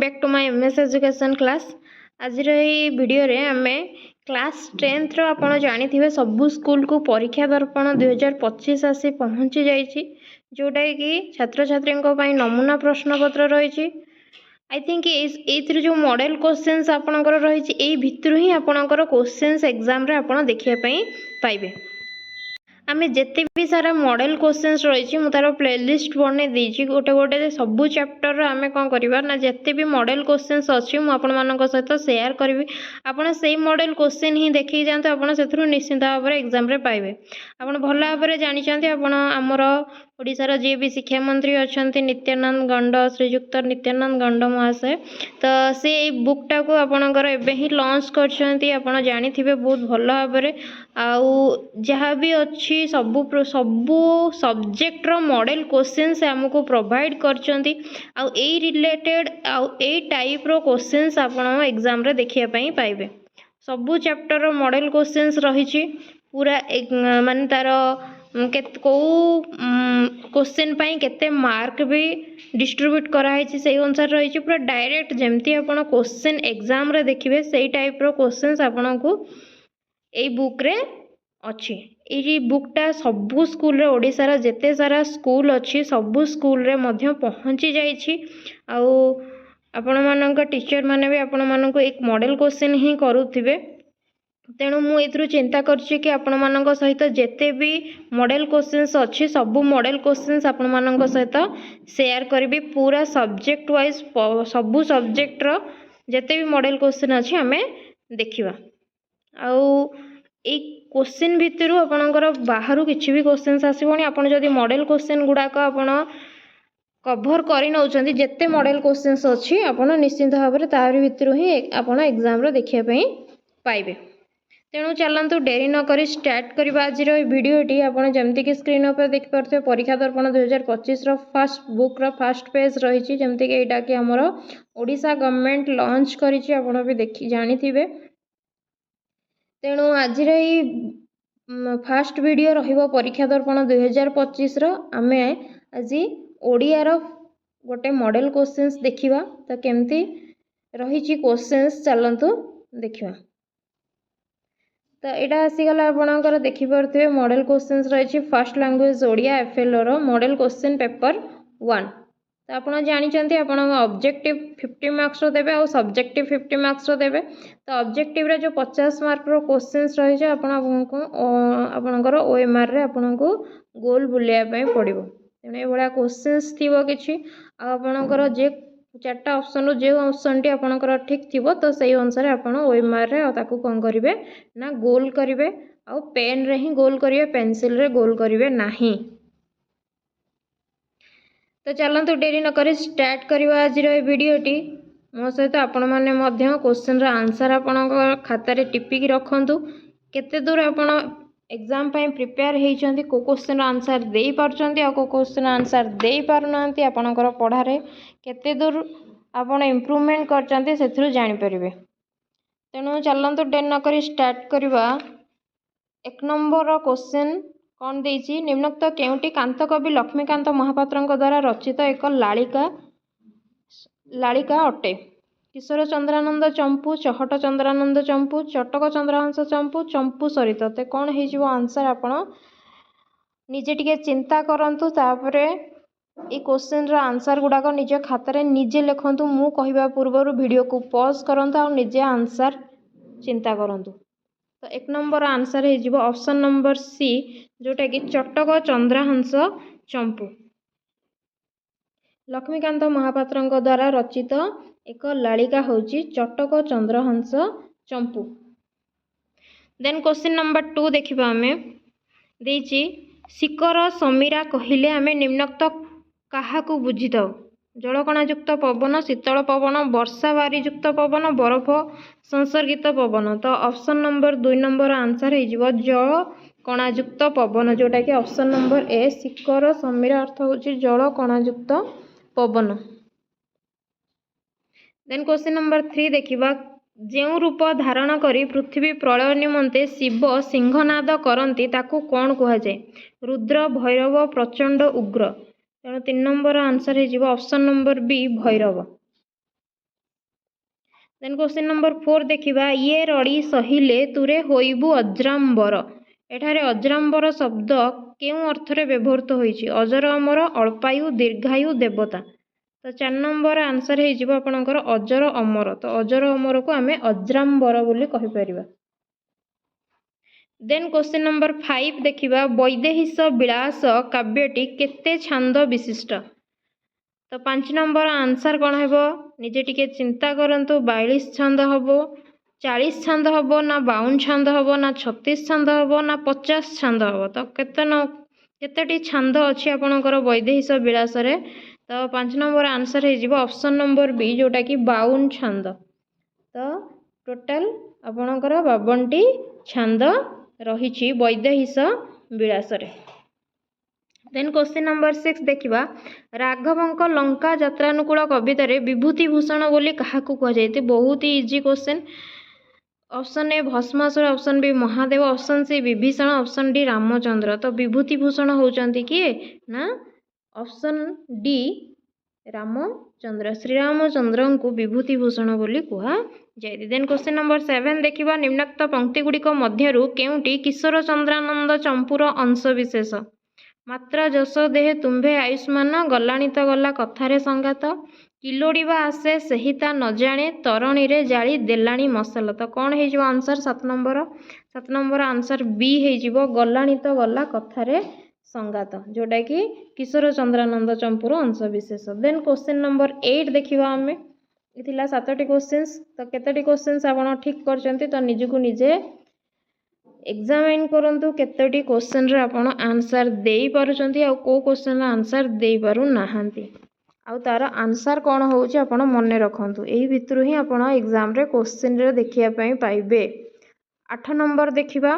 Back to my MS education class. आज video रे आमे क्लास 10th रो आपण जानिथिबे सबु स्कूल को परीक्षा दर्पण 2025 आसी पहुंची जाइछि, जोटा कि छात्र छात्री नमूना प्रश्न पत्र रही। आई थिंक ये जो मॉडल क्वेश्चंस आपणकर रही एई भितरु ही आपणकर क्वेश्चंस एग्जाम रे आपण देखिया पई पाइबे। आमे जेते भी सारा मॉडल क्वेश्चंस रही तार प्लेलिस्ट बने देछि गोटे गोटे सबू चैप्टर रो आमे कोन करबा ना जेते भी मॉडल क्वेश्चंस अछि मु आपण मानक सहित शेयर करबी। आपण सेही मॉडल क्वेश्चन ही देखि जानते आपण सेथरु निश्चित भाव रे एग्जाम रे पाइबे। आपण भल भाव रे जानि चंती आपण हमर ओडिसा जे भी शिक्षा मंत्री अछंती नित्यानंद गंड श्रीयुक्त नित्यानंद गंड महाशय, तो से बुक टा को आपणकर एबे ही लॉन्च करछंती। आपण जानिथिबे बहुत भल भाव रे आउ जहाँ भी अच्छी सबू सब्जेक्ट रो मॉडल क्वेश्चन से हमको प्रोवाइड करछंती। आउ ए रिलेटेड आउ ए टाइप रो क्वेश्चंस आपण एग्जाम रे देखिया पई पाइबे। सबू चैप्टर रो मॉडल क्वेश्चंस रही पूरा माने तार को क्वेश्चन पाई केते मार्क भी डिस्ट्रीब्यूट कराई से अनुसार रही पूरा डायरेक्ट जमती आपण क्वेश्चन एग्जाम रे देखिबे सेही टाइप रो क्वेश्चंस आपण को ए बुक रे अच्छी। ये बुकटा सबू स्कूल रे ओडिसा रा जेते सारा स्कूल अच्छी सबू स्कूल रे मध्य पहुँची जाइछि। आउ आपण मानक टीचर माने भी आपण मानक एक मॉडल क्वेश्चन ही करूथिबे। तेणु मु एथरु चिंता करछि कि आपण मानक सहित जेते भी मॉडल क्वेश्चंस अच्छी सबू मॉडल क्वेश्चंस आपण मानक सहित शेयर करबी। पूरा सब्जेक्ट वाइज सबू सब्जेक्ट रो जेते भी मॉडल क्वेश्चन अच्छी हमें देखिबा। आउ एक क्वेश्चन भितर आपणकर बाहर किसी भी क्वेश्चन आसबनी आपन जदि मॉडल क्वेश्चन गुड़ाक आपण कभर कर नौचंती जेते मॉडल क्वेश्चंस अच्छी आपन निश्चित भाव में तार भितर ही आपन एग्जाम रो देखिया पई पाइबे। तेणु चलतु डेरी न करी स्टार्ट करबा आज वीडियोटी। आपन जेमती कि स्क्रीन पर देख पारथे परीक्षा दर्पण 2025 row first book row first page रही जेमती कि एटा कि हमर ओडिशा गवर्नमेंट लॉन्च करिछि आपन भी देखि जानिथिबे। तेणु आज फास्ट वीडियो रहिबो परीक्षा दर्पण 2025 रो आमे आज ओडिया रो गोटे मॉडल क्वेश्चंस देखिबा। तो केमती रहिछि क्वेश्चंस चलंतु देखिबा। तो एटा आसीगला आपणकर देखि परथिबे मॉडल क्वेश्चंस रहिछि फर्स्ट लैंग्वेज ओडिया एफएलओ रो मॉडल क्वेश्चन पेपर 1। तो आप जानते आप ऑब्जेक्टिव 50 मार्क्स देवे और सब्जेक्टिव 50 मार्क्स देवे। तो ऑब्जेक्टिव रे जो 50 मार्क रो क्वेश्चंस रही आपणकर ओएमआर रे आपनको गोल बुलिया पड़ो। तेणु ये क्वेश्चंस थी कि आपणकर जे 4टा ऑप्शन रो जो ऑप्शन टी आपणकर ठीक थिबो तो सही अनुसार आपण ओएमआर रे ताकू कोन करिवे ना गोल करिवे। आ पेन रे ही गोल करिवे पेंसिल रे गोल करिवे नाही। तो चलतु डेरी न करी स्टार्ट करवा आज वीडियोटी। मो सहित आपण मैंने क्वेश्चन रो आंसर आपण खाता रे टिपिक रखंतु केते दूर आपण एग्जाम पाई प्रिपेयर होइछंती को क्वेश्चन रो आंसर देई पारछंती आ को क्वेश्चन आंसर देई पारुनांती आपणकर पढ़ा रे केते दूर आपण इम्प्रूवमेंट करछंती सेथरु जानि परिबे। तेणु चलतु डेरी न करी स्टार्ट करवा। 1 नंबर रो क्वेश्चन कौन देइछि निम्नोक्त केउटी कांतकवि लक्ष्मीकांत महापात्र द्वारा रचित एक लालिका अटे। किशोर चंद्रानंद चंपू चहट चंद्रानंद चंपू चटक चंद्रहंस चंपू चंपू सरित। ते कौन हो आंसर आपण निजे टिके चिंता करंतु तापरे ए क्वेश्चन रो आंसर गुडाक निजे खाता रे निजे लिखंतु। मु कहिबा पूर्व वीडियो को पॉज करंतु और निजे आंसर चिंता करंतु। तो 1 नंबर आंसर हो ऑप्शन नंबर सी जोटा कि चटक चंद्रहंस चंपू। लक्ष्मीकांत महापात्र द्वारा रचित एक लालिका होची चटक चंद्रहंस चंपू। देन क्वेश्चन नंबर 2 देखिबा हमें देइछि शिखर समीरा कहिले हमें निम्नोक्त काहाकू बुझिथाउ। जलकणायुक्त पवन शीतल पवन वर्षा बारीयुक्त पवन बरफ संसर्गित पवन। तो ऑप्शन नंबर 2 नंबर आंसर हो जल कणायुक्त पवन जोटा कि ऑप्शन नंबर ए शिखर समीर अर्थ होची जल कणायुक्त पवन। देन क्वेश्चन नंबर 3 देखिबा जेउ रूप धारण करी पृथ्वी प्रलय निमंते शिव सिंहनाद करती ताकू कौन कह जाए। रुद्र भैरव प्रचंड उग्र। तेणु 3 नंबर आंसर हो option number B Bhairav. Then question number 4 देखिबा ये रड़ी सहिले तुरे होइबु अज्राम्बर। एठारे अज्राम्बर शब्द केउं अर्थरे व्यवहृत होइछि? अजर अमर, अल्पायु, दीर्घायु, देवता। तो 4 नंबर आंसर हे जिवो आपनकर अजर अमर। तो अजर अमर को आमे अज्राम्बर बोली कहि परिबा। देन क्वेश्चन नंबर 5 देखिबा वैदेहिस विलास काव्यटी केते छंद विशिष्ट। तो 5 नंबर आंसर कौन हेबो निजे टिके चिंता करंतु। 42 छंद हबो, 40 छंद हबो ना 52 छंद हबो ना 36 छंद हबो ना 50 छंद हबो। तो केतेटी छंद अछि आपनकर वैदेहिस विलास रे? तो 5 नंबर आंसर हे जिवो ऑप्शन नंबर बी जोटा कि 52 छंद। तो टोटल आपनकर 52टी छंद रहिछि वैदेहिस विलास रे। देन क्वेश्चन नंबर 6 देखिबा राघवंक लंका यात्रानुकूल कविता रे विभूति भूषण बोली काहाकू कह जायते? बहुत ही easy question. Option A Bhasmasur, option B Mahadev, option C Vibhishan, option D Ramchandra. तो विभूति भूषण होचंती किए ना ऑप्शन डी रामचंद्र। श्री रामचंद्र को विभूति भूषण बोली कुहा जायते। देन क्वेश्चन नंबर 7 देखिबा निम्नोक्त पंक्ति गुड़िक मध्यरु केउंटी किशोर चंद्रानंद चंपूर अंश विशेष? मात्रा जस देहे तुम्भे आयुष्मान, गलाणी तो गला कथारे संगात, किलोड़ीबा आसे सहिता न जाने, तरणୀ रे जाली देलाणी मसाला। तो कौन है जो आंसर 7 नंबर आंसर बी है जिवो गलाणी तो गला कथारे संगात, जोटा कि किशोर चंद्रानंद चंपूर अंश विशेष। देन क्वेश्चन नंबर 8 देखिबा हमें इथिला 7टी क्वेश्चंस। तो केतेटी क्वेश्चंस आपण ठीक करचंती तो निजको निजे एग्जामिन करंतु केतोटी क्वेश्चन रे आपण आंसर देई पारुचंती आ को क्वेश्चन रे आंसर देई पारु नाहांती आ तार आंसर कौन होउची आपण मने रखंतु। एही भितरु ही आपण एग्जाम रे क्वेश्चन रे देखिया पई पाइबे। 8 नंबर देखिबा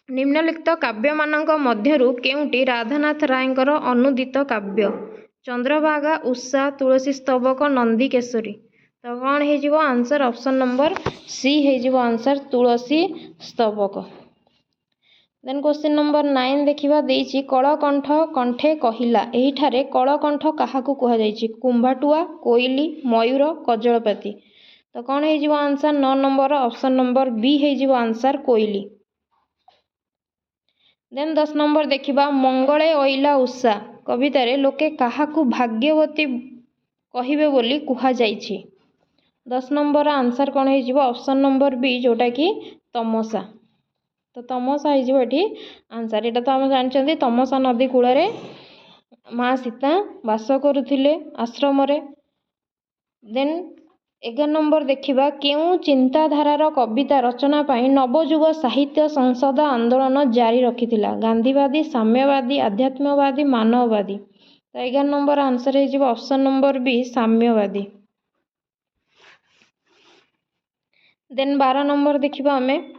निम्नलिखित काव्य मानक मध्यरु केउंटी राधानाथ रायंकर अनुदित काव्य? चंद्रभागा, उषा, तुलसी स्तबक, नंदी केसरी। तो कौन है जिवो आंसर ऑप्शन नंबर सी है जिवो आंसर तुलसी स्तबक। देन क्वेश्चन नंबर 9 देखिबा देइछि कलकंठ कंठे कहिला। एही ठारे कलकंठ काहाकू कहा जाइछि? कुंभाटुआ, कोइली, मयूर, कजलपाती। तो कौन है जिवो answer 9 number option number B है जिवो आंसर कोइली। देन 10 नंबर देखिबा मंगले ओइला उषा कविता रे लोके काहाकू भाग्यवती कहिबे बोली कुहा जाइछि? 10 नंबर आंसर कौन है जिवो ऑप्शन नंबर बी जोटा कि तमसा। तो तमसा है जिवो एठी आंसर। एटा तो हम जानचंती तमसा नदी कूल रे माँ सीता वास करुथिले आश्रम रे। देन 11 नंबर देखिबा केउ चिंताधारार कविता रचना पाई नवजुग साहित्य संसद आंदोलन जारी रखिथिला? गांधीवादी, साम्यवादी, आध्यात्मवादी, मानववादी। तो 11 नंबर आंसर है जिवो ऑप्शन नंबर बी साम्यवादी। देन 12 नंबर देखिबा हमें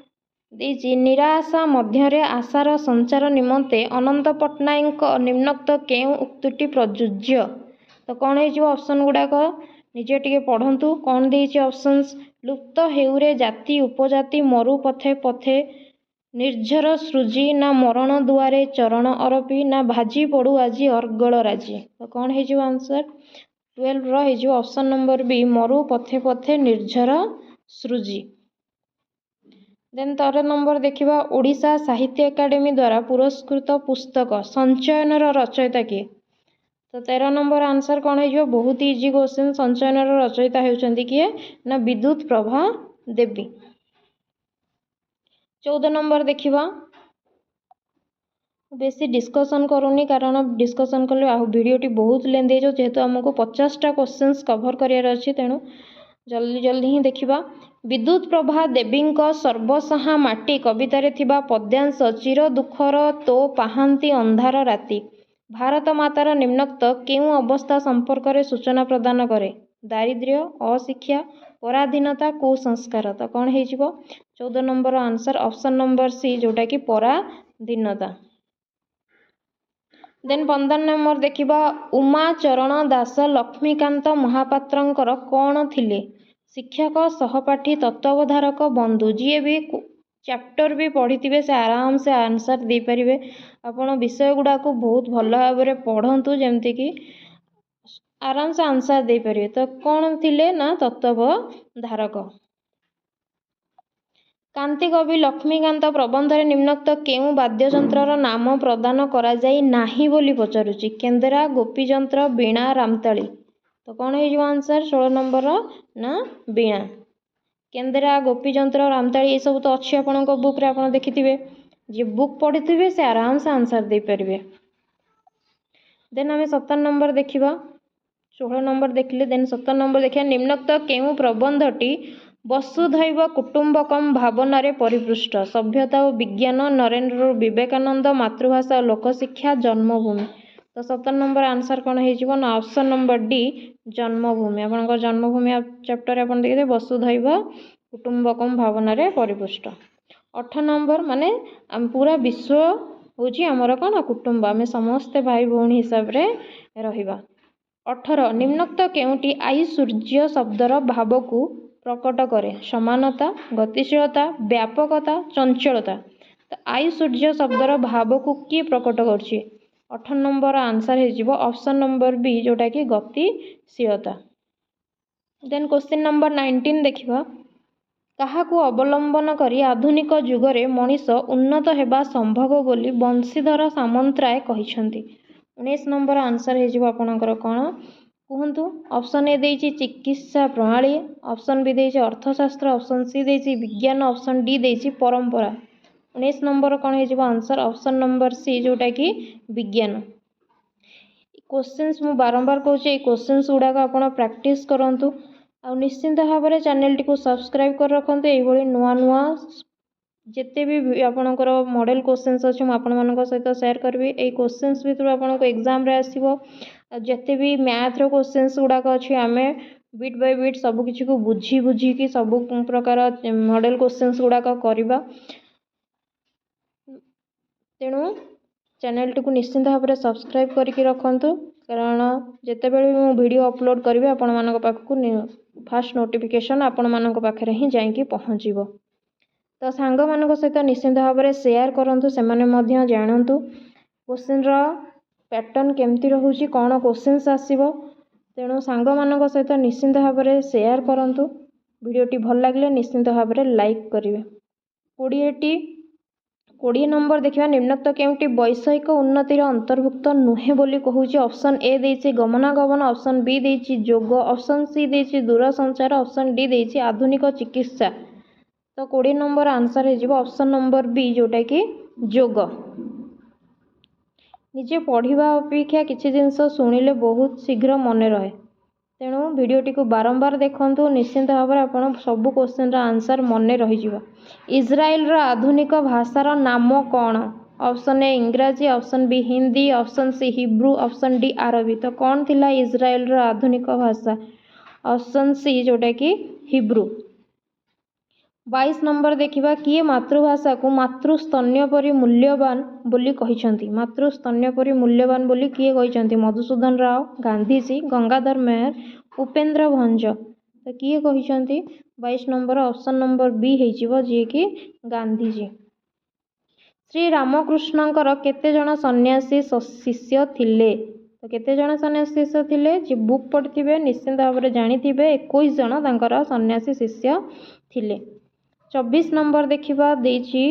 देइछि निराशा मध्यरे आशार संचार निमंते अनंत पट्टनायक निम्नोक्त केउ उक्तिटी प्रयोज्य? तो कौन है जो ऑप्शन गुड़ाक निजे टिके पढ़ंतु। कौन देइछि ऑप्शंस? लुप्त हेउरे जाति उपजाति मरु पथे पथे निर्झर सृजी, ना मरण दुआरे चरण अरपी, ना भाजी पड़ू आजी अर्गल राजी। तो कौन है जो आंसर 12 रो है जो ऑप्शन नंबर बी मरु पथे पथे निर्झर सृजी। देन 13 नंबर देखिबा ओडिशा साहित्य एकाडेमी द्वारा पुरस्कृत पुस्तक संचयनर रचयिता किए? तो 13 नंबर आंसर कौन है जो बहुत इजी क्वेश्चन। संचयनर रचयिता हेउचंती किए ना विद्युत प्रभा देवी। 14 नंबर देखिबा बेसी डिस्कशन करूनी कारण डिस्कशन कले आ वीडियोटी बहुत लेंदी जो जेहेतु हमको 50टा क्वेश्चंस कवर करियार अछि तेणु जल्दी जल्दी ही देखिबा। विद्युत प्रभा देवींक सर्वसहा माटी कवितारे थिबा पद्यांश चिर दुखर तो पाहांती अंधार राति भारत मातार निम्नोक्त केउ अवस्था संपर्क रे सूचना प्रदान करे? दारिद्र्य, अशिक्षा, पराधीनता, कुसंस्कार। तो कौन है 14 number answer option number C जोटा कि पराधीनता। देन 15 नंबर देखिबा उमा चरण दास लक्ष्मीकांत महापात्रंकर कौन थिले? शिक्षक, सहपाठी, तत्वावधारक, बंधु। जी भी चैप्टर भी पढ़ी से आराम से आंसर दे पारिबे। आपण विषय गुड़ा को बहुत भल भाव में पढ़ंतु जेमती कि आराम से आंसर दे पारे। तो कौन थिले ना तत्वधारक। कांति कवि लक्ष्मीकांत प्रबंध रे निम्नोक्त केउं वाद्ययंत्र नाम प्रदान करा जाई नाही बोली पचारुची। केंद्रा, गोपीयंत्र, वीणा, रामताली। तो कौन है आंसर 16 नंबर ना वीणा। केंद्रा, गोपीयंत्र, रामताली ये सब तो अच्छी आपण बुक रे आपण देखिथिबे। जे बुक पढ़िथिबे से आराम से आंसर दे पारिबे। देन आम 17 नंबर देखिबा। 16 नंबर देखिले देन 17 नंबर देखिया निम्नोक्त केउं प्रबंधटी वसुधैव कुटुंबकम भावना परिपृष्ट। सभ्यता और विज्ञान, नरेंद्र विवेकानंद, मातृभाषा और लोकशिक्षा, जन्मभूमि। तो 17 नंबर आंसर कौन हो ना ऑप्शन नंबर डी जन्मभूमि। आपंकर जन्मभूमि चैप्टर आप देखिए वसुधैव कुटुंबकम भावना परिपृष्ट। 8 नंबर माने पूरा विश्व हूँ आमर कौन कुटुंब आम समस्ते भाई भौणी हिसाब से रहिबा। 18 निम्नोक्त केउंटी आई सूर्य शब्दर भाव को प्रकट करे। समानता, गतिशीलता, व्यापकता, चंचलता। तो आई सूर्य शब्दर भाव को किए प्रकट कर 18 नंबर आंसर हो ऑप्शन नंबर बी जोटा कि गतिशीलता। देन क्वेश्चन नंबर 19 देखिबा। काहाकू अवलंबन करी आधुनिक जुगरे मनीष उन्नत हेबा संभव बोली बंशीधर सामंतराय कहिसंती। 19 नंबर आंसर हो आपणकर कौन कहतु। ऑप्शन ए देछि चिकित्सा प्रणाली, ऑप्शन बी देछि अर्थशास्त्र, ऑप्शन सी देछि विज्ञान, ऑप्शन डी देछि परंपरा। 19 नंबर कौन हो आंसर ऑप्शन नंबर सी जोटा कि विज्ञान। क्वेश्चंस मु बारंबार कहूँ क्वेश्चंस गुड़ाक आपण प्रैक्टिस करंतु आ निश्चिंत भाव में चैनल टी को सब्सक्राइब कर रखते। ये नुआ नुआ जिते भी आपणकर मॉडल क्वेश्चंस अच्छे मुझे सहित शेयर करी। ये क्वेश्चंस भितर आपको एग्जाम रे आसीबो। जिते भी मैथ रो क्वेश्चंस गुड़ाक अच्छे आम बिट बाय बिट सब किसी को बुझी बुझी कि सब प्रकार मॉडल क्वेश्चंस गुड़ाक करवा। तेणु चैनल टी को निश्चिंत भाव में सब्सक्राइब करके रखंतु कारण जितेबाला भी वीडियो अपलोड करी आपण मानक पाखକୁ फास्ट नोटिफिकेशन आपण मानक पाखरे ही जाइकी पहुँचीबो। तो सांग मानक सहित निश्चिंत भाव में शेयर करंतु सेमाने मध्य जानंतु क्वेश्चन रो पैटर्न केमती रहउची कौन क्वेश्चंस आसीबो। तेणु सांग मानक सहित निश्चिंत भाव में शेयर करंतु। वीडियोटी भल लागले निश्चिंत भाव में लाइक करिवे। 20 नंबर देखिए निम्नोक्त केउंटी वैषयिक उन्नतिर अंतर्भुक्त नुहे बोली कहूची। ऑप्शन ए देछि गमनागमन, ऑप्शन बी देछि योग, ऑप्शन सी देछि दूरसंचार, ऑप्शन डी देछि आधुनिक चिकित्सा। तो 20 नंबर आंसर हो ऑप्शन नंबर बी जोटा कि योग। निजे पढ़ा अपेक्षा किसी जिनस शुणिले बहुत शीघ्र मन रहे। तेणु वीडियोटी को बारंबार देखंतु निश्चिंत भाव में आप सब क्वेश्चन आंसर मन रही। इज्राइल रो आधुनिक भाषार नाम कौन। ऑप्शन ए इंग्राजी, option B Hindi, option C Hebrew, option D अरबी। तो कौन थिला इज्राइल रो आधुनिक भाषा ऑप्शन सी जोटा कि हिब्रू। 22 नंबर देखिबा किए मातृभाषा को मातृस्तन्य परि मूल्यवान बोली कहिसंती। मातृस्तन्य परि मूल्यवान बोली किए कहिसंती। मधुसूदन राव, गांधीजी, गंगाधर मेहर, उपेंद्र भंज। तो किए कहिसंती 22 नंबर ऑप्शन नंबर बी हेजिबो जे कि गांधीजी। श्री रामकृष्णंकर केते जण सन्यासी शिष्य थिले। तो केते जण सन्यासी शिष्य थिले जे बुक पढ़िथिबे निश्चिंत भाव में जानिथिबे 21 जण तांकर सन्यासी शिष्य थिले। 24 नंबर देखिबा देछि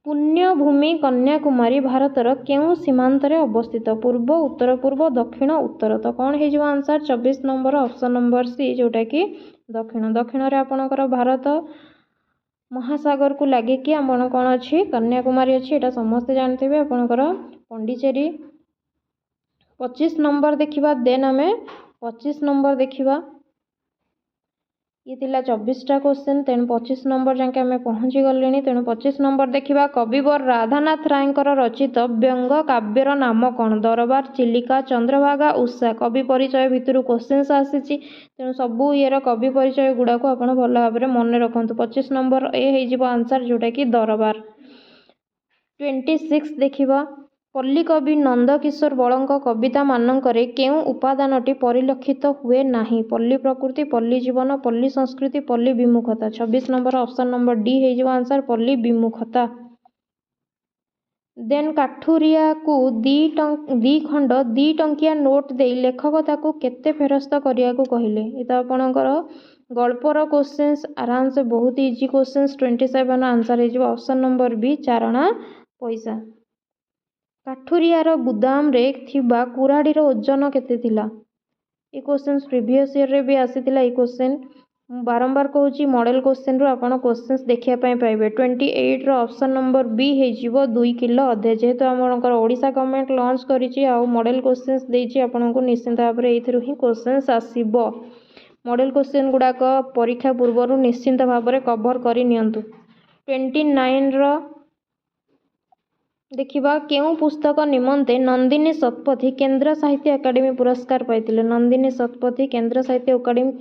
पुण्यभूमि कन्याकुमारी भारतर केउं सीमांतरे अवस्थित। पूर्व, उत्तर पूर्व, दक्षिण, उत्तर। तो कौन हो answer 24 number option number C जोटा कि दक्षिण। दक्षिण रे आपणकर भारत महासागर को लगे कि आपण कौन अच्छी कन्याकुमारी अच्छी एटा समस्ते जानते आपणकर पंडिचेरी। 25 नंबर देखिबा देन आमे 25 नंबर देखिबा ये थिला 24टा क्वेश्चन। तेणु 25 नंबर जाके आम पहुँची गले। तेणु 25 नंबर देखिबा कविवर राधानाथ रायंकर रचित व्यंग काव्यर नाम कौन। दरबार, चिलिका, चंद्रभागा, उषा। कवि परिचय भितर क्वेश्चंस आसी तेणु सबू ये कवि परिचय गुड़ा को आप भल भाव में मन रखु। 25 नंबर ए हो आंसर जोटा कि दरबार। 26 देखिबा पल्ली कवि नंदकिशोर बलଙ୍କ कविता मानकरे केउं उपादानटी परिलक्षित हुए नाही। पल्ली प्रकृति, पल्ली जीवन, पल्ली संस्कृति, पल्ली विमुखता। 26 नंबर ऑप्शन नंबर डी हो आंसर पल्ली विमुखता। ଦେନ୍ କାଠୁରିଆକୁ ଦି ଖଣ୍ଡ 2 ଟଙ୍କିଆ ନୋଟ୍ ଦେଇ ଲେଖକ ତାକୁ କେତେ ଫେରସ୍ତ କରିବାକୁ କହିଲେ। ଏ ତ ଆପଣଙ୍କର ଗଳ୍ପର କ୍ୱେଶ୍ଚିନ୍ସ, ଆରାମସେ ବହୁତ ଇଜି କ୍ୱେଶ୍ଚିନ୍ସ। 27 ଆନ୍ସର ହେଇଯିବ ଅପସନ୍ ନମ୍ବର ବି, ଚାରଣା ପଇସା। କାଠୁରିଆର ଗୁଦାମରେ ଥିବା କୁରାଢ଼ୀର ଓଜନ କେତେ ଥିଲା? ଏ କ୍ୱେଶ୍ଚିନ୍ସ ପ୍ରିଭିୟସ୍ ଇୟର୍ରେ ବି ଆସିଥିଲା। ଏ କ୍ୱେଶ୍ଚିନ୍ ମୁଁ ବାରମ୍ବାର କହୁଛି, ମଡ଼େଲ୍ କ୍ୱେଶ୍ଚିନ୍ରୁ ଆପଣ କ୍ୱେଶ୍ଚିନ୍ସ ଦେଖିବା ପାଇଁ ପାଇବେ। 28ର ଅପସନ୍ ନମ୍ବର ବି ହେଇଯିବ 2 କିଲୋ ଅଧେ। ଯେହେତୁ ଆପଣଙ୍କର ଓଡ଼ିଶା ଗଭର୍ଣ୍ଣମେଣ୍ଟ ଲଞ୍ଚ କରିଛି ଆଉ ମଡ଼େଲ୍ କ୍ୱେଶ୍ଚିନ୍ସ ଦେଇଛି, ଆପଣଙ୍କୁ ନିଶ୍ଚିନ୍ତ ଭାବରେ ଏଇଥିରୁ ହିଁ କ୍ୱେଶ୍ଚିନ୍ସ ଆସିବ। ମଡ଼େଲ୍ କ୍ୱେଶ୍ଚିନ୍ ଗୁଡ଼ାକ ପରୀକ୍ଷା ପୂର୍ବରୁ ନିଶ୍ଚିନ୍ତ ଭାବରେ କଭର୍ କରି ନିଅନ୍ତୁ। 29ର ଦେଖିବା, କେଉଁ ପୁସ୍ତକ ନିମନ୍ତେ ନନ୍ଦିନୀ ଶତପଥୀ କେନ୍ଦ୍ର ସାହିତ୍ୟ ଏକାଡେମୀ ପୁରସ୍କାର ପାଇଥିଲେ? ନନ୍ଦିନୀ ଶତପଥୀ କେନ୍ଦ୍ର ସାହିତ୍ୟ ଏକାଡେମୀ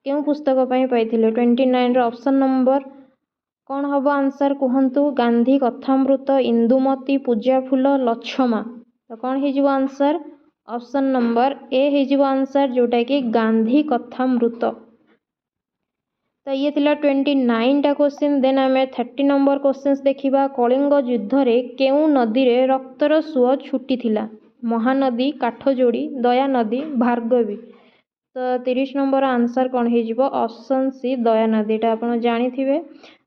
କେଉଁ ପୁସ୍ତକ ପାଇଁ ପାଇଥିଲେ? 29ର ଅପସନ୍ ନମ୍ବର କ'ଣ ହେବ ଆନ୍ସର କୁହନ୍ତୁ? ଗାନ୍ଧୀ କଥାମୃତ, ଇନ୍ଦୁମତୀ, ପୂଜାଫୁଲ, ଲଛମା। ତ କ'ଣ ହେଇଯିବ ଆନ୍ସର? ଅପସନ୍ ନମ୍ବର ଏ ହେଇଯିବ ଆନ୍ସର, ଯେଉଁଟାକି ଗାନ୍ଧୀ କଥାମୃତ। ତ ଇଏ ଥିଲା 29ଟା କ୍ୱେଶ୍ଚିନ୍। ଦେନ୍ ଆମେ 30 ନମ୍ବର କ୍ୱେଶ୍ଚିନ୍ସ ଦେଖିବା। କଳିଙ୍ଗ ଯୁଦ୍ଧରେ କେଉଁ ନଦୀରେ ରକ୍ତର ସୁଅ ଛୁଟିଥିଲା? ମହାନଦୀ, କାଠଯୋଡ଼ି, ଦୟାନଦୀ, ଭାର୍ଗବୀ। ତ 30 ନମ୍ବର ଆନ୍ସର କ'ଣ ହେଇଯିବ? ଅପସନ୍ ସି, ଦୟାନଦୀ। ଏଇଟା ଆପଣ ଜାଣିଥିବେ,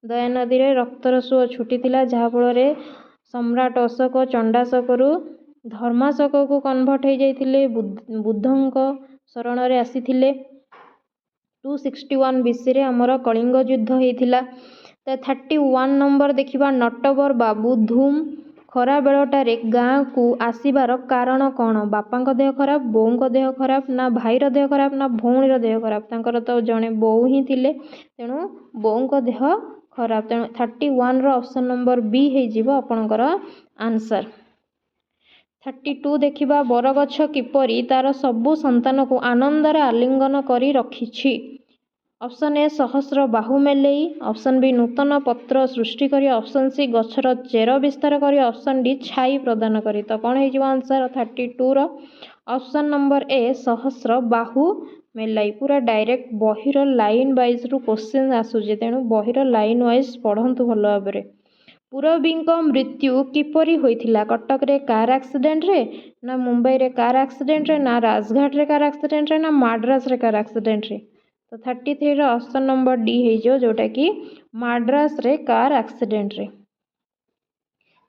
ଦୟାନଦୀରେ ରକ୍ତର ସୁଅ ଛୁଟିଥିଲା, ଯାହାଫଳରେ ସମ୍ରାଟ ଅଶୋକ ଚଣ୍ଡାଶୋକରୁ ଧର୍ମାଶୋକକୁ କନଭର୍ଟ ହେଇଯାଇଥିଲେ, ବୁଦ୍ଧଙ୍କ ଶରଣରେ ଆସିଥିଲେ। 261 BCରେ ଆମର କଳିଙ୍ଗ ଯୁଦ୍ଧ ହେଇଥିଲା। ତ 31 ନମ୍ବର ଦେଖିବା। ନଟବର ବାବୁ ଧୁମ୍ ଖରା ବେଳଟାରେ ଗାଁକୁ ଆସିବାର କାରଣ କ'ଣ? ବାପାଙ୍କ ଦେହ ଖରାପ, ବୋଉଙ୍କ ଦେହ ଖରାପ, ନା ଭାଇର ଦେହ ଖରାପ, ନା ଭଉଣୀର ଦେହ ଖରାପ? ତାଙ୍କର ତ ଜଣେ ବୋଉ ହିଁ ଥିଲେ, ତେଣୁ ବୋଉଙ୍କ ଦେହ ଖରାପ। ତେଣୁ 31ର ଅପସନ୍ ନମ୍ବର ବି ହେଇଯିବ ଆପଣଙ୍କର ଆନ୍ସର। 32 ଦେଖିବା। ବରଗଛ କିପରି ତାର ସବୁ ସନ୍ତାନକୁ ଆନନ୍ଦରେ ଆଲିଙ୍ଗନ କରି ରଖିଛି? ଅପସନ୍ ଏ, ସହସ୍ର ବାହୁ ମେଲେଇ। ଅପସନ୍ ବି, ନୂତନ ପତ୍ର ସୃଷ୍ଟି କରି। ଅପସନ୍ ସି, ଗଛର ଚେର ବିସ୍ତାର କରି। ଅପସନ୍ ଡି, ଛାଇ ପ୍ରଦାନ କରି। ତ କ'ଣ ହେଇଯିବ ଆନ୍ସର 32ର? ଅପସନ୍ ନମ୍ବର ଏ, ସହସ୍ର ବାହୁ ମେଲାଇ। ପୁରା ଡାଇରେକ୍ଟ ବହିର ଲାଇନ୍ ୱାଇଜ୍ରୁ କ୍ୱେଶ୍ଚିନ୍ ଆସୁଛି, ତେଣୁ ବହିର ଲାଇନ୍ ୱାଇଜ୍ ପଢ଼ନ୍ତୁ ଭଲ ଭାବରେ। ପୂରବୀଙ୍କ ମୃତ୍ୟୁ କିପରି ହୋଇଥିଲା? କଟକରେ କାର୍ ଆକ୍ସିଡେଣ୍ଟରେ, ନା ମୁମ୍ବାଇରେ କାର୍ ଆକ୍ସିଡେଣ୍ଟରେ, ନା ରାଜଘାଟରେ କାର୍ ଆକ୍ସିଡେଣ୍ଟରେ, ନା ମାଡ୍ରାସରେ କାର୍ ଆକ୍ସିଡେଣ୍ଟରେ? ତ 33ର ଅପସନ୍ ନମ୍ବର ଡି ହେଇଯିବ, ଯେଉଁଟାକି ମାଡ୍ରାସରେ କାର୍ ଆକ୍ସିଡେଣ୍ଟରେ।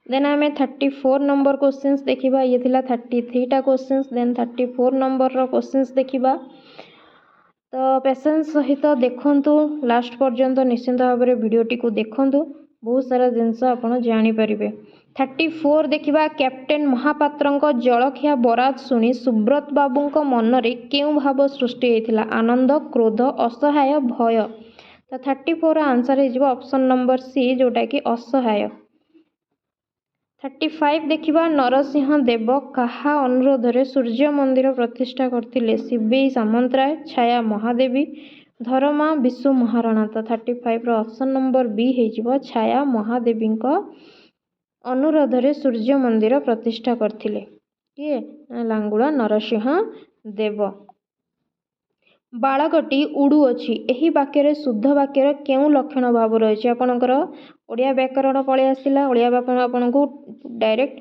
ଦେନ୍ ଆମେ 34 ନମ୍ବର କ୍ୱେଶ୍ଚିନ୍ସ ଦେଖିବା। ଇଏ ଥିଲା 33ଟା କ୍ୱେଶ୍ଚିନ୍ସ। ଦେନ୍ 34 ନମ୍ବରର କ୍ୱେଶ୍ଚିନ୍ସ ଦେଖିବା। ତ ପେସେନ୍ସ ସହିତ ଦେଖନ୍ତୁ ଲାଷ୍ଟ ପର୍ଯ୍ୟନ୍ତ, ନିଶ୍ଚିନ୍ତ ଭାବରେ ଭିଡ଼ିଓଟିକୁ ଦେଖନ୍ତୁ, ବହୁତ ସାରା ଜିନିଷ ଆପଣ ଜାଣିପାରିବେ। 34 ଦେଖିବା। କ୍ୟାପ୍ଟେନ୍ ମହାପାତ୍ରଙ୍କ ଜଳଖିଆ ବରାଦ ଶୁଣି ସୁବ୍ରତ ବାବୁଙ୍କ ମନରେ କେଉଁ ଭାବ ସୃଷ୍ଟି ହୋଇଥିଲା? ଆନନ୍ଦ, କ୍ରୋଧ, ଅସହାୟ, ଭୟ। ତ 34ର ଆନ୍ସର ହେଇଯିବ ଅପସନ୍ ନମ୍ବର ସି, ଯେଉଁଟାକି ଅସହାୟ। 35 ଦେଖିବା। ନରସିଂହ ଦେବ କାହା ଅନୁରୋଧରେ ସୂର୍ଯ୍ୟ ମନ୍ଦିର ପ୍ରତିଷ୍ଠା କରିଥିଲେ? ଶିବେଇ ସାମନ୍ତରାୟ, ଛାୟା ମହାଦେବୀ, ଧରମା ବିଶୁ ମହାରଣା। ତ 35ର ଅପସନ୍ ନମ୍ବର ବି ହେଇଯିବ, ଛାୟା ମହାଦେବୀଙ୍କ ଅନୁରୋଧରେ ସୂର୍ଯ୍ୟ ମନ୍ଦିର ପ୍ରତିଷ୍ଠା କରିଥିଲେ। କିଏ? ଲାଙ୍ଗୁଳା ନରସିଂହ ଦେବ। ବାଳକଟି ଉଡ଼ୁଅଛି, ଏହି ବାକ୍ୟରେ ଶୁଦ୍ଧ ବାକ୍ୟର କେଉଁ ଲକ୍ଷଣ ଭାବ ରହିଛି? ଆପଣଙ୍କର ଓଡ଼ିଆ ବ୍ୟାକରଣ ପଳେଇ ଆସିଲା। ଓଡ଼ିଆ ବ୍ୟାକରଣ ଆପଣଙ୍କୁ ଡାଇରେକ୍ଟ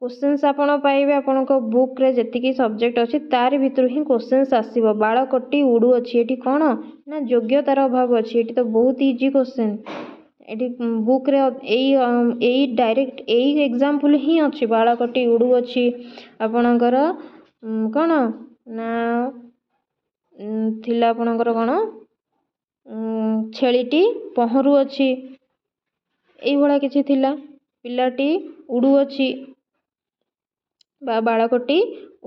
କ୍ୱେଶ୍ଚିନ୍ସ ଆପଣ ପାଇବେ। ଆପଣଙ୍କ ବୁକ୍ରେ ଯେତିକି ସବଜେକ୍ଟ ଅଛି ତାରି ଭିତରୁ ହିଁ କ୍ୱେଶ୍ଚିନ୍ସ ଆସିବ। ବାଳକଟି ଉଡ଼ୁଅଛି, ଏଠି କ'ଣ? ନା ଯୋଗ୍ୟତାର ଅଭାବ ଅଛି। ଏଠି ତ ବହୁତ ଇଜି କ୍ୱେଶ୍ଚିନ୍। ଏଠି ବୁକ୍ରେ ଏଇ ଡାଇରେକ୍ଟ ଏଇ ଏକ୍ଜାମ୍ପଲ୍ ହିଁ ଅଛି। ବାଳକଟି ଉଡ଼ୁଅଛି ଆପଣଙ୍କର କ'ଣ ନା ଥିଲା ଆପଣଙ୍କର କ'ଣ? ଛେଳିଟି ପହଁରୁଅଛି, ଏଇଭଳିଆ କିଛି ଥିଲା। ପିଲାଟି ଉଡ଼ୁଅଛି ବା ବାଳକଟି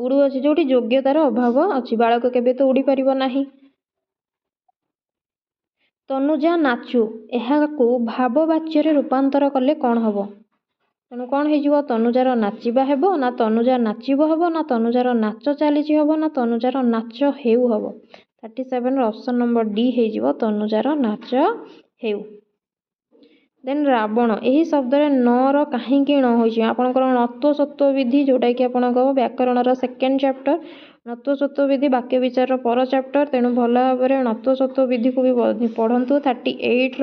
ଉଡ଼ୁଅଛି, ଯେଉଁଠି ଯୋଗ୍ୟତାର ଅଭାବ ଅଛି। ବାଳକ କେବେ ତ ଉଡ଼ିପାରିବ ନାହିଁ। ତନୁଜା ନାଚୁ, ଏହାକୁ ଭାବବାଚ୍ୟରେ ରୂପାନ୍ତର କଲେ କ'ଣ ହେବ? ତେଣୁ କ'ଣ ହେଇଯିବ? ତନୁଜାର ନାଚିବା ହେବ, ନା ତନୁଜା ନାଚିବ ହେବ, ନା ତନୁଜାର ନାଚ ଚାଲିଛି ହେବ, ନା ତନୁଜାର ନାଚ ହେଉ ହେବ? 37ର ଅପସନ୍ ନମ୍ବର ଡି ହେଇଯିବ, ତନୁଜାର ନାଚ ହେଉ। ଦେନ୍ ରାବଣ, ଏହି ଶବ୍ଦରେ ନର କାହିଁକି ଣ ହୋଇଛି? ଆପଣଙ୍କର ନତ୍ୱ ସତ୍ୱ ବିଧି, ଯେଉଁଟାକି ଆପଣଙ୍କ ବ୍ୟାକରଣର ସେକେଣ୍ଡ ଚାପ୍ଟର। ନତ୍ୱ ସତ୍ୱ ବିଧି ବାକ୍ୟ ବିଚାରର ପର ଚାପ୍ଟର, ତେଣୁ ଭଲ ଭାବରେ ନତ୍ୱ ସତ୍ୱ ବିଧିକୁ ବି ପଢ଼ନ୍ତୁ। 38ର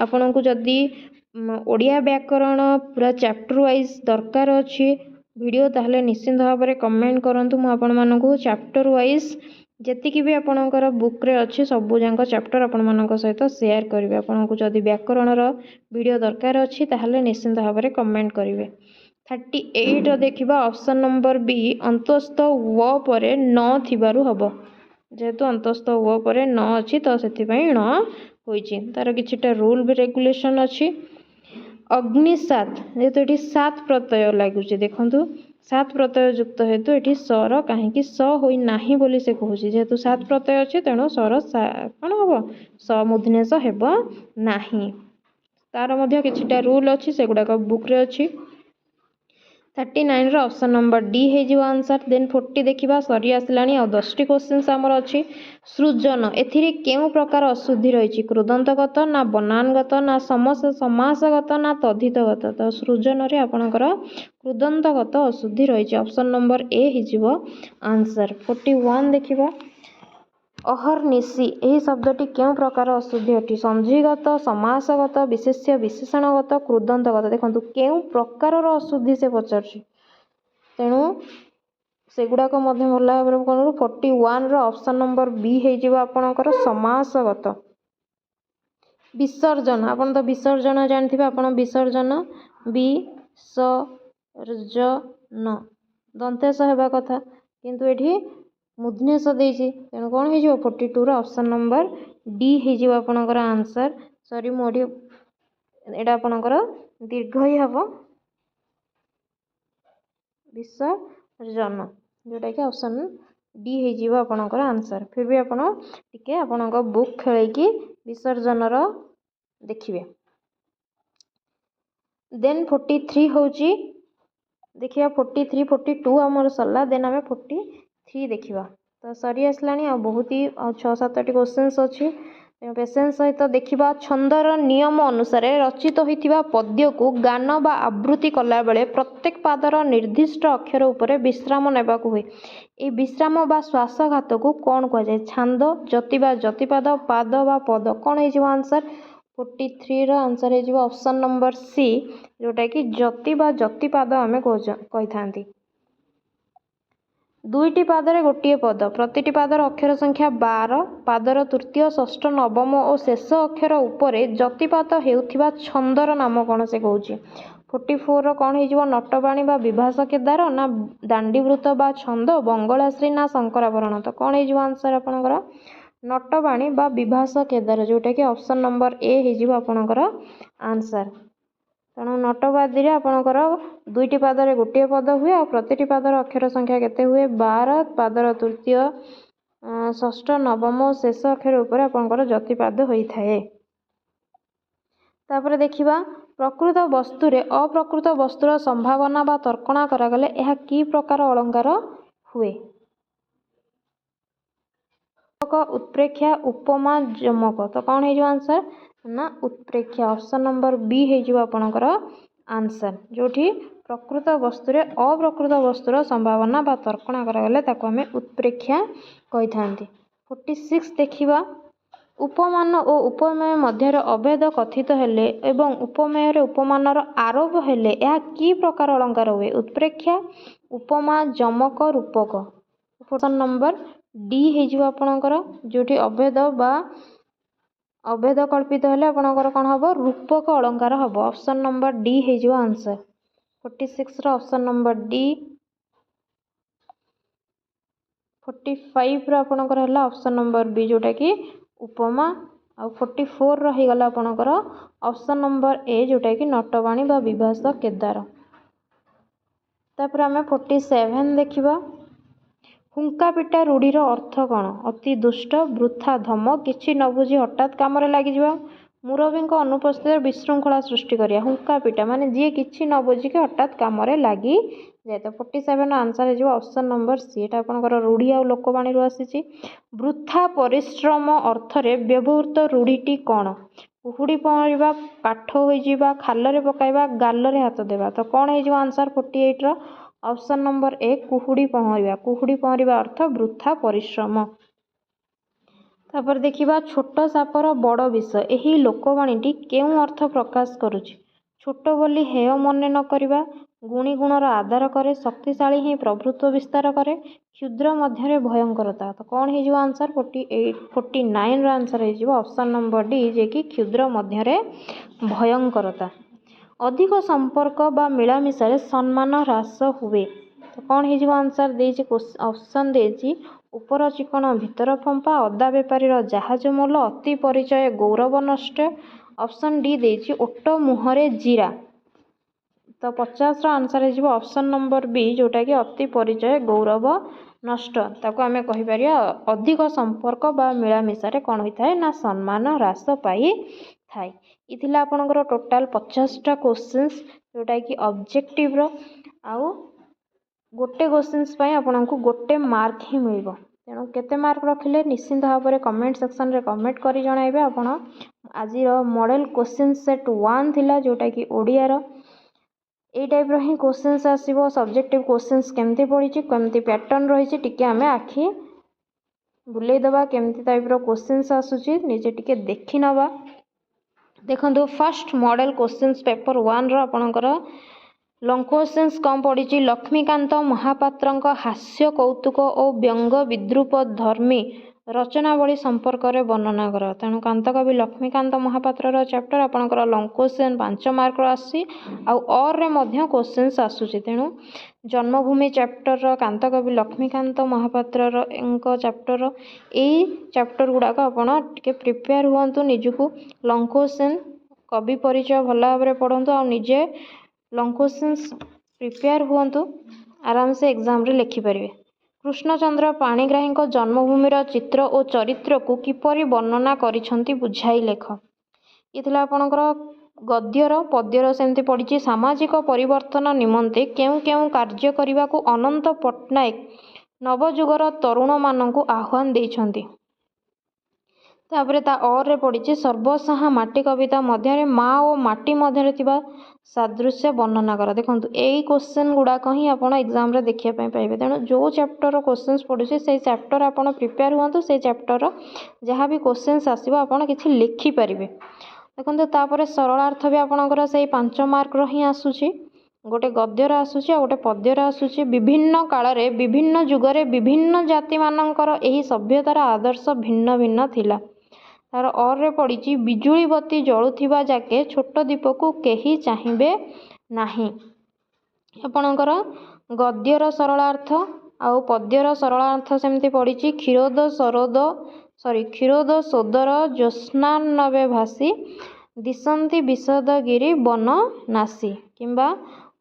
ଆପଣଙ୍କୁ ଯଦି ଓଡ଼ିଆ ବ୍ୟାକରଣ पूरा चैप्टर वाइज दरकार अच्छी वीडियो ताहले निश्चिंत भाव में कमेंट करंतु मु आपण मानकु चैप्टर वाइज जेतिकी भी आपणकर बुक रे अच्छी सबु जांक चैप्टर आपण मानक सहित शेयर करिवे। आपनको जदि व्याकरण रो वीडियो दरकार अच्छी ताहले निश्चिंत भाव में कमेंट करिवे। 38 देखिबा ऑप्शन नंबर बी अंतस्थ व परे न थिबारु हबो जेहेतु अंतस्थ व परे न अछि तो सेति पई न होईची तार किछिटा रूल भी रेगुलेशन अछि। अग्निसात जेहेतु ये 7 प्रत्यय लगुच देखु 7 प्रत्यय युक्त हेतु ये सर कहीं स होई नाही बोली से कहूँ जेहेतु 7 प्रत्यय अच्छे तेणु सर कौन हम स मूर्धन्यस हेब नाही तार मध्य किछिटा रूल अच्छी से गुड़ाक बुक रे अच्छी। 39 ऑप्शन नंबर डी हो आंसर। देन 40 देखिबा सरी आसलानी आ 10टी क्वेश्चंस आमर अच्छी। सृजन एथिरे केउ प्रकार अशुद्धि रही कृदंतगत ना बनानगत ना समासगत ना तद्धितगत तो सृजन रे आपणकर कृदंतगत अशुद्धि रही ऑप्शन नंबर ए हो आंसर। 41 देखिबा अहर्निशी यही शब्दटी क्यों प्रकार अशुद्धि अटी संधिगत समासगत विशेष्य विशेषणगत कृदंतगत देखो क्यों प्रकार अशुद्धि से पचार तेणु सेगुड़ाक भल भाव में कौन 41 ऑप्शन नंबर बी हो आपणकर समासगत। विसर्जन आपन तो विसर्जन जानते आप विसर्जन विसर्जन दंतेश होगा कथा किंतु एठी मूर्धन्यस देछि तेणु कौन हो 42 ऑप्शन नंबर डी हो आपणकर आंसर। सॉरी मोडी एटा आपणकर दीर्घ ही हम विसर्जन जोटा कि ऑप्शन डी हो आपणकर आंसर। फिर भी आपण टिके आपणक बुक खेलैकी विसर्जन देखिए। देन 43 होची देखिए 43 42 आमर सरला देन आम 43 देखिबा तो सरी आसलानी आ बहुत ही 6-7टी क्वेश्चंस अच्छी पेशेंस सहित देखिबा। छंदर नियम अनुसार रचित होइथिबा पद्य को गान बा आवृत्ति कला बेले प्रत्येक पादर निर्दिष्ट अक्षर उपरे विश्राम नेबाकु हुए ए विश्राम बा श्वासघात को कौन कह जाए छांद जति बा जतिपाद पाद बा पद कौन हो आंसर। 43 रो आंसर हो ऑप्शन नंबर सी जोटा कि जति बा जतिपाद आम कही था। दुईटी पादरे गोटे पद प्रतिटी पादर अक्षर संख्या 12 पादर तृतीय षष्ठ नवम और शेष अक्षर उपरे जतिपात हेउथिबा छंदर नाम कौन से कहूँ। 44 कौन हो नटवाणी बा विभास केदार ना दांडीवृत बा छंद बंगलाश्री ना शंकराभरण तो कौन हो आंसर आपणकर नटवाणी बा विभास केदार जोटा कि ऑप्शन नंबर ए हो आपणकर आंसर। तेणु नटवादी आपणकर दुईटी पादरे गोटे पद हुए और प्रतिटी पादर अक्षर संख्या केते हुए 12 पादर तृतीय षष्ठ नवम और शेष अक्षर उपर आपणकर जतिपाद होता है। तापर देखिबा प्रकृत वस्तुरे अप्रकृत वस्तुर संभावना बा तर्कणा करागले यह की प्रकार अलंकार हुए। उत्प्रेक्षा उपमा जमक तो कौन हो आंसर ना उत्प्रेक्षा ऑप्शन नंबर बी हो आपणकर आंसर जोठी प्रकृत वस्तुरे अप्रकृत वस्तुर संभावना बा तर्कणा करागले ताको आमे उत्प्रेक्षा कहि थांती। 46 देखिबा उपमान और उपमेय मध्य अभेद कथित हेले एवं उपमेय उपमानर आरोप हेले यह की प्रकार अलंकार हुए उत्प्रेक्षा उपमा जमक रूपक। ऑप्शन नंबर डी हो आपणकर जोठी अभेद बा अभेद कल्पित हेले आपणकर कौन हम रूपक अलंकार हम ऑप्शन नंबर डी हो आंसर। 46 option number D. 45 आपणकर है ऑप्शन नंबर बी जोटा कि उपमा आ 44 रहीगला आपणकर ऑप्शन नंबर ए जोटा कि नटवाणी बा विभास केदार। तापर आम 47 देखिबा हुंका पिटा रूढ़ीर अर्थ कौन अति दुष्ट वृथा धमक किसी न बुझी हठात कम लगी मुरबी अनुपस्थित विशृंखला सृष्टि करिया हुंका पिटा माने जी किसी न बुझिक हठात कम लगी जाए तो 47 आंसर हो ऑप्शन नंबर सी एटा आपनकर रूढ़ी आ लोकवाणी आसी। वृथा परिश्रम अर्थरे व्यवहृत रूढ़ीटी कौन कुहुड़ी पहरिबा काठ होइजिबा खालरे पकाइबा गालरे हाथ देबा तो कौन हो आंसर 48 ऑप्शन नंबर ए कुहुड़ी पहरिबा अर्थ वृथा परिश्रम। तापर देखिबा छोट सापर बड़ विष यही लोकवाणीटी केउं अर्थ प्रकाश करुछि ଛୋଟ ବୋଲି ହେୟ ମନେ ନ କରିବା, ଗୁଣୀ ଗୁଣର ଆଧାର କରେ, ଶକ୍ତିଶାଳୀ ହିଁ ପ୍ରଭୃତ୍ୱ ବିସ୍ତାର କରେ, କ୍ଷୁଦ୍ର ମଧ୍ୟରେ ଭୟଙ୍କରତା। ତ କ'ଣ ହେଇଯିବ ଆନ୍ସର୍? 49ର ଆନ୍ସର୍ ହେଇଯିବ ଅପସନ୍ ନମ୍ବର ଡି, ଯିଏକି କ୍ଷୁଦ୍ର ମଧ୍ୟରେ ଭୟଙ୍କରତା। ଅଧିକ ସମ୍ପର୍କ ବା ମିଳାମିଶାରେ ସମ୍ମାନ ହ୍ରାସ ହୁଏ। ତ କ'ଣ ହେଇଯିବ ଆନ୍ସର୍? ଦେଇଛି ଅପସନ୍ ଦେଇଛି ଉପର ଚିକଣ ଭିତର ଫମ୍ପା, ଅଦା ବେପାରୀର ଜାହାଜ ମୋଲ, ଅତି ପରିଚୟ ଗୌରବ ନଷ୍ଟ। ଅପସନ୍ ଡି ଦେଇଛି ଓଟ ମୁହଁରେ ଜିରା। ତ 50ର ଆନ୍ସର୍ ହେଇଯିବ ଅପସନ୍ ନମ୍ବର ବି, ଯେଉଁଟାକି ଅତି ପରିଚୟ ଗୌରବ ନଷ୍ଟ। ତାକୁ ଆମେ କହିପାରିବା ଅଧିକ ସମ୍ପର୍କ ବା ମିଳାମିଶାରେ କ'ଣ ହୋଇଥାଏ ନା ସମ୍ମାନ ହ୍ରାସ ପାଇଥାଏ। ଏ ଥିଲା ଆପଣଙ୍କର ଟୋଟାଲ୍ 50ଟା କ୍ୱେଶ୍ଚିନ୍ସ, ଯେଉଁଟାକି ଅବଜେକ୍ଟିଭର। ଆଉ ଗୋଟେ କ୍ୱେଶ୍ଚିନ୍ସ ପାଇଁ ଆପଣଙ୍କୁ ଗୋଟେ ମାର୍କ ହିଁ ମିଳିବ। ତେଣୁ କେତେ ମାର୍କ ରଖିଲେ ନିଶ୍ଚିନ୍ତ ଭାବରେ କମେଣ୍ଟ ସେକ୍ସନରେ କମେଣ୍ଟ କରି ଜଣାଇବେ। ଆପଣ ଆଜିର ମଡ଼େଲ କ୍ୱେଶ୍ଚିନ୍ ସେଟ୍ 1 ଥିଲା, ଯେଉଁଟାକି ଓଡ଼ିଆର। ଏଇ ଟାଇପ୍ର ହିଁ କ୍ୱେଶ୍ଚିନ୍ସ ଆସିବ। ସବଜେକ୍ଟିଭ କ୍ୱେଶ୍ଚିନ୍ସ କେମିତି ପଡ଼ିଛି, କେମିତି ପ୍ୟାଟର୍ନ ରହିଛି, ଟିକେ ଆମେ ଆଖି ବୁଲେଇ ଦେବା କେମିତି ଟାଇପ୍ର କ୍ୱେଶ୍ଚିନ୍ସ ଆସୁଛି, ନିଜେ ଟିକେ ଦେଖି ନେବା। ଦେଖନ୍ତୁ, ଫାର୍ଷ୍ଟ ମଡ଼େଲ କ୍ୱେଶ୍ଚିନ୍ସ ପେପର 1ର ଆପଣଙ୍କର ଲଙ୍ଗ କ୍ୱେଶ୍ଚିନ୍ସ କ'ଣ ପଡ଼ିଛି? ଲକ୍ଷ୍ମୀକାନ୍ତ ମହାପାତ୍ରଙ୍କ ହାସ୍ୟ କୌତୁକ ଓ ବ୍ୟଙ୍ଗ ବିଦ୍ରୂପ ଧର୍ମୀ ରଚନାବଳୀ ସମ୍ପର୍କରେ ବର୍ଣ୍ଣନା କର। ତେଣୁ କାନ୍ତକବି ଲକ୍ଷ୍ମୀକାନ୍ତ ମହାପାତ୍ରର ଚାପ୍ଟର ଆପଣଙ୍କର ଲଙ୍ଗ କ୍ୱେଶ୍ଚିନ୍ 5 ମାର୍କର ଆସୁଛି। ଆଉ ଅର୍ରେ ମଧ୍ୟ କ୍ୱେଶ୍ଚିନ୍ସ ଆସୁଛି। ତେଣୁ ଜନ୍ମଭୂମି ଚାପ୍ଟରର, କାନ୍ତକବି ଲକ୍ଷ୍ମୀକାନ୍ତ ମହାପାତ୍ରର ଚାପ୍ଟର, ଏଇ ଚାପ୍ଟର ଗୁଡ଼ାକ ଆପଣ ଟିକେ ପ୍ରିପେୟାର ହୁଅନ୍ତୁ ନିଜକୁ। ଲଙ୍ଗ କ୍ୱେଶ୍ଚିନ୍ କବି ପରିଚୟ ଭଲ ଭାବରେ ପଢ଼ନ୍ତୁ, ଆଉ ନିଜେ ଲଙ୍ଗ କ୍ୱେଶ୍ଚିନ୍ସ ପ୍ରିପେୟାର ହୁଅନ୍ତୁ, ଆରାମସେ ଏକ୍ଜାମରେ ଲେଖିପାରିବେ। କୃଷ୍ଣଚନ୍ଦ୍ର ପାଣିଗ୍ରାହୀଙ୍କ ଜନ୍ମଭୂମିର ଚିତ୍ର ଓ ଚରିତ୍ରକୁ କିପରି ବର୍ଣ୍ଣନା କରିଛନ୍ତି ବୁଝାଇ ଲେଖ। ଏ ଥିଲା ଆପଣଙ୍କର ଗଦ୍ୟର। ପଦ୍ୟର ସେମିତି ପଡ଼ିଛି ସାମାଜିକ ପରିବର୍ତ୍ତନ ନିମନ୍ତେ କେଉଁ କେଉଁ କାର୍ଯ୍ୟ କରିବାକୁ ଅନନ୍ତ ପଟ୍ଟନାୟକ ନବଯୁଗର ତରୁଣମାନଙ୍କୁ ଆହ୍ୱାନ ଦେଇଛନ୍ତି। ତାପରେ ତା ଅର୍ରେ ପଡ଼ିଛି ସର୍ବସାହା ମାଟି କବିତା ମଧ୍ୟରେ ମା ଓ ମାଟି ମଧ୍ୟରେ ଥିବା ସାଦୃଶ୍ୟ ବର୍ଣ୍ଣନା କର। ଦେଖନ୍ତୁ, ଏଇ କ୍ୱେଶ୍ଚିନ୍ ଗୁଡ଼ାକ ହିଁ ଆପଣ ଏକ୍ଜାମରେ ଦେଖିବା ପାଇଁ ପାଇବେ। ତେଣୁ ଯେଉଁ ଚାପ୍ଟରର କ୍ୱେଶ୍ଚିନ୍ସ ପଡ଼ୁଛି ସେଇ ଚାପ୍ଟର ଆପଣ ପ୍ରିପେୟାର ହୁଅନ୍ତୁ। ସେଇ ଚାପ୍ଟରର ଯାହା ବି କ୍ୱେଶ୍ଚିନ୍ସ ଆସିବ ଆପଣ କିଛି ଲେଖିପାରିବେ। ଦେଖନ୍ତୁ, ତାପରେ ସରଳାର୍ଥ ବି ଆପଣଙ୍କର ସେଇ 5 ମାର୍କର ହିଁ ଆସୁଛି। ଗୋଟେ ଗଦ୍ୟର ଆସୁଛି ଆଉ ଗୋଟେ ପଦ୍ୟର ଆସୁଛି। ବିଭିନ୍ନ କାଳରେ ବିଭିନ୍ନ ଯୁଗରେ ବିଭିନ୍ନ ଜାତିମାନଙ୍କର ଏହି ସଭ୍ୟତାର ଆଦର୍ଶ ଭିନ୍ନ ଭିନ୍ନ ଥିଲା। ତାର ଅର୍ରେ ପଡ଼ିଛି ବିଜୁଳି ବତୀ ଜଳୁଥିବା ଯାକେ ଛୋଟ ଦ୍ୱୀପକୁ କେହି ଚାହିଁବେ ନାହିଁ। ଆପଣଙ୍କର ଗଦ୍ୟର ସରଳାର୍ଥ ଆଉ ପଦ୍ୟର ସରଳାର୍ଥ ସେମିତି ପଡ଼ିଛି କ୍ଷୀରୋଦ ସୋଦର ଜ୍ୟୋତ୍ସ୍ନାନବେ ଭାସି ଦିଶନ୍ତି ବିଶଦଗିରି ବନ ନାସି। କିମ୍ବା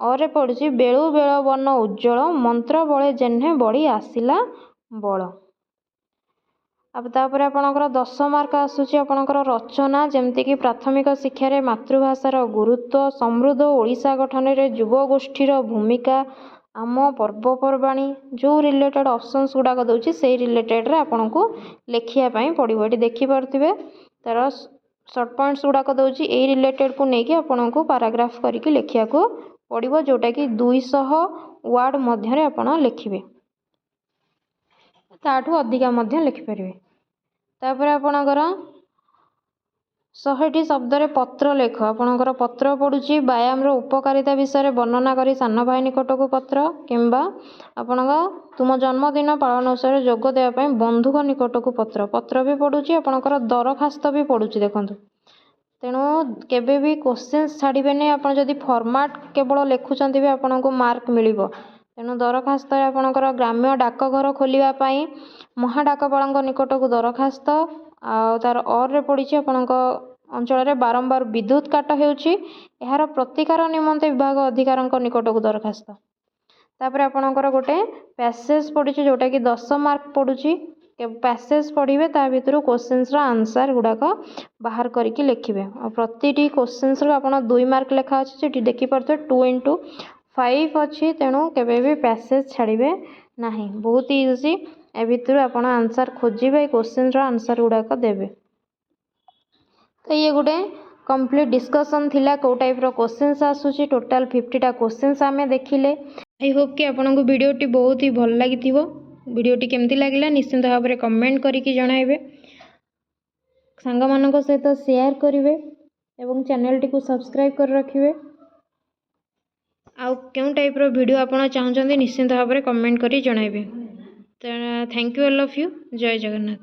ଅରେ ପଡ଼ିଛି ବେଳୁ ବେଳ ବନ ଉଜ୍ଜଳ ମନ୍ତ୍ର ବଳେ ଯେହ୍ନେ ବଢ଼ି ଆସିଲା ବଳ। ତାପରେ ଆପଣଙ୍କର 10 ମାର୍କ ଆସୁଛି ଆପଣଙ୍କର ରଚନା, ଯେମିତିକି ପ୍ରାଥମିକ ଶିକ୍ଷାରେ ମାତୃଭାଷାର ଗୁରୁତ୍ୱ, ସମୃଦ୍ଧ ଓଡ଼ିଶା ଗଠନରେ ଯୁବଗୋଷ୍ଠୀର ଭୂମିକା, ଆମ ପର୍ବପର୍ବାଣୀ। ଯେଉଁ ରିଲେଟେଡ଼ ଅପସନ୍ସ ଗୁଡ଼ାକ ଦେଉଛି ସେଇ ରିଲେଟେଡ଼ରେ ଆପଣଙ୍କୁ ଲେଖିବା ପାଇଁ ପଡ଼ିବ। ଏଠି ଦେଖିପାରୁଥିବେ ତାର ସର୍ଟ ପଏଣ୍ଟସ୍ ଗୁଡ଼ାକ ଦେଉଛି। ଏଇ ରିଲେଟେଡ଼କୁ ନେଇକି ଆପଣଙ୍କୁ ପାରାଗ୍ରାଫ କରିକି ଲେଖିବାକୁ ପଡ଼ିବ, ଯେଉଁଟାକି 200 ୱାର୍ଡ଼ ମଧ୍ୟରେ ଆପଣ ଲେଖିବେ। ତାଠୁ ଅଧିକା ମଧ୍ୟ ଲେଖିପାରିବେ। ତାପରେ ଆପଣଙ୍କର 100ଟି ଶବ୍ଦରେ ପତ୍ର ଲେଖ। ଆପଣଙ୍କର ପତ୍ର ପଡ଼ୁଛି ବ୍ୟାୟାମର ଉପକାରିତା ବିଷୟରେ ବର୍ଣ୍ଣନା କରି ସାନ ଭାଇ ନିକଟକୁ ପତ୍ର। କିମ୍ବା ଆପଣଙ୍କ ତୁମ ଜନ୍ମଦିନ ପାଳନ ଉତ୍ସବରେ ଯୋଗ ଦେବା ପାଇଁ ବନ୍ଧୁଙ୍କ ନିକଟକୁ ପତ୍ର। ପତ୍ର ବି ପଡ଼ୁଛି, ଆପଣଙ୍କର ଦରଖାସ୍ତ ବି ପଡ଼ୁଛି। ଦେଖନ୍ତୁ, ତେଣୁ କେବେ ବି କ୍ୱେଶ୍ଚିନ୍ସ ଛାଡ଼ିବେନି। ଆପଣ ଯଦି ଫର୍ମାଟ୍ କେବଳ ଲେଖୁଛନ୍ତି ବି ଆପଣଙ୍କୁ ମାର୍କ ମିଳିବ। ତେଣୁ ଦରଖାସ୍ତରେ ଆପଣଙ୍କର ଗ୍ରାମ୍ୟ ଡାକଘର ଖୋଲିବା ପାଇଁ ମହାଡାକପାଳଙ୍କ ନିକଟକୁ ଦରଖାସ୍ତ। ଆଉ ତାର ଅର୍ରେ ପଡ଼ିଛି ଆପଣଙ୍କ ଅଞ୍ଚଳରେ ବାରମ୍ବାର ବିଦ୍ୟୁତ୍ କାଟ ହେଉଛି, ଏହାର ପ୍ରତିକାର ନିମନ୍ତେ ବିଭାଗ ଅଧିକାରୀଙ୍କ ନିକଟକୁ ଦରଖାସ୍ତ। ତାପରେ ଆପଣଙ୍କର ଗୋଟେ ପ୍ୟାସେଜ ପଡ଼ିଛି, ଯେଉଁଟାକି 10 ମାର୍କ ପଡ଼ୁଛି। ପ୍ୟାସେଜ ପଢ଼ିବେ, ତା ଭିତରୁ କ୍ୱେଶ୍ଚିନ୍ସର ଆନ୍ସର୍ ଗୁଡ଼ାକ ବାହାର କରିକି ଲେଖିବେ। ଆଉ ପ୍ରତିଟି କ୍ୱେଶ୍ଚିନ୍ସରୁ ଆପଣ 2 ମାର୍କ ଲେଖା ଅଛି। ସେଠି ଦେଖିପାରୁଥିବେ 2 × 5 ଅଛି। ତେଣୁ କେବେ ବି ପ୍ୟାସେଜ ଛାଡ଼ିବେ ନାହିଁ। ବହୁତ ଇଜି। ଏ ଭିତରୁ ଆପଣ ଆନ୍ସର୍ ଖୋଜିବେ, କ୍ୱେଶ୍ଚିନ୍ସର ଆନ୍ସର୍ ଗୁଡ଼ାକ ଦେବେ। ତ ଇଏ ଗୋଟେ କମ୍ପ୍ଲିଟ୍ ଡିସ୍କସନ୍ ଥିଲା କେଉଁ ଟାଇପ୍ର କ୍ୱେଶ୍ଚିନ୍ସ ଆସୁଛି। ଟୋଟାଲ୍ 50ଟା କ୍ୱେଶ୍ଚିନ୍ସ ଆମେ ଦେଖିଲେ। ଆଇ ହୋପ୍ କି ଆପଣଙ୍କୁ ଭିଡ଼ିଓଟି ବହୁତ ହି ଭଲ ଲାଗିଥିବ। ଭିଡ଼ିଓଟି କେମିତି ଲାଗିଲା ନିଶ୍ଚିନ୍ତ ଭାବରେ କମେଣ୍ଟ କରିକି ଜଣାଇବେ। ସାଙ୍ଗମାନଙ୍କ ସହିତ ସେୟାର କରିବେ ଏବଂ ଚ୍ୟାନେଲଟିକୁ ସବସ୍କ୍ରାଇବ୍ କରି ରଖିବେ। आउ केउं टाइप्र भिडियो आपण चाहते निश्चिंत भाव में कमेंट करी जणाइबे। Thank you all of you. जय जगन्नाथ।